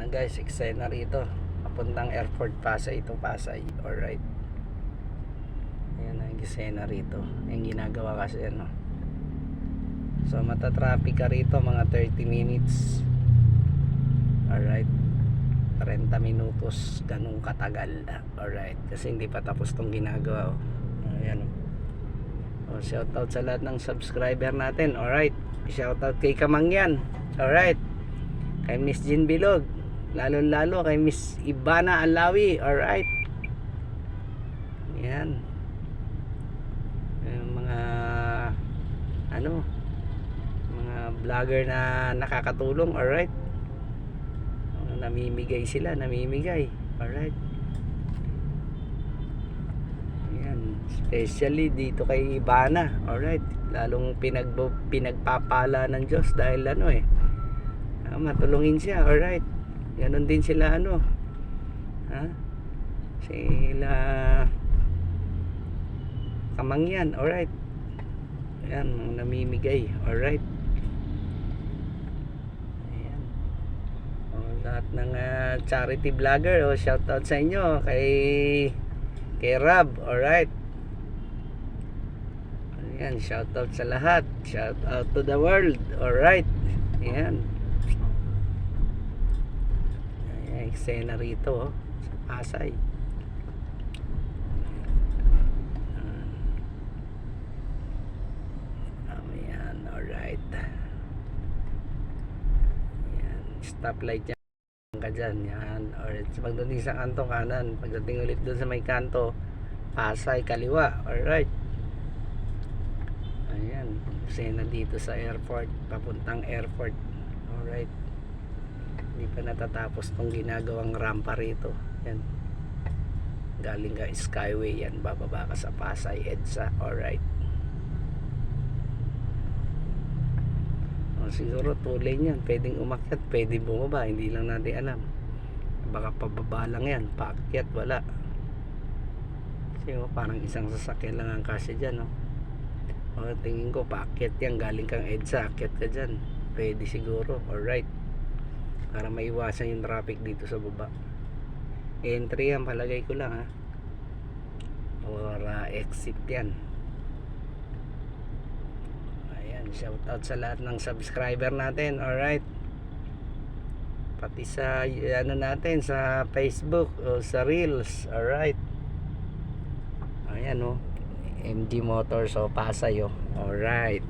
na guys, eksena rito papuntang airport Pasay, ito Pasay. Alright, ayan ang eksena rito, yung ginagawa kasi ano. So matatraffic ka rito mga 30 minutes. Alright, 30 minutos, ganun katagal. Alright, kasi hindi pa tapos tong ginagawa. Ayan. Shoutout sa lahat ng subscriber natin. Alright, shoutout kay Kamangyan. Alright, kay Miss Jean Bilog, lalo kay Miss Ibana Alawi. Alright, yan yung mga ano, mga vlogger na nakakatulong. Alright, namimigay sila, namimigay. Alright, yan, especially dito kay Ibana. Alright, lalong pinagpapala ng Diyos dahil ano matulungin siya. Alright, ganon din sila ano, sila Kamangyan. Alright, yan, namimigay. Alright, ayan. Lahat ng charity vlogger, shoutout sa inyo. Kay Rab. Alright, ayan, shoutout sa lahat, shoutout to the world. Alright, ayan, eksena rito sa Pasay. Ayan, alright. Ayan, stoplight yan ka dyan. Yan, alright. Pagdating sa kanto kanan, pagdating ulit dun sa may kanto Pasay kaliwa. Alright, ayan, eksena dito sa airport, papuntang airport. Alright, hindi pa natatapos tong ginagawang rampa rito. Yan, galing ka Skyway yan, bababa ka sa Pasay EDSA. Alright, siguro 2 lane yan, pwedeng umakyat, pwedeng bumaba, hindi lang natin alam. Baka pababa lang yan, paakyat wala. Kasi parang isang sasakyan lang ang kasya dyan. Tingin ko paakyat yan, galing kang EDSA, akyat ka dyan, pwede siguro. Alright, para maiwasan yung traffic dito sa baba. Entry yan, palagay ko lang or exit yan. Ayan, shoutout sa lahat ng subscriber natin. Alright, pati sa ano natin sa Facebook o sa Reels. Alright, ayan MG Motors Pasay. Alright,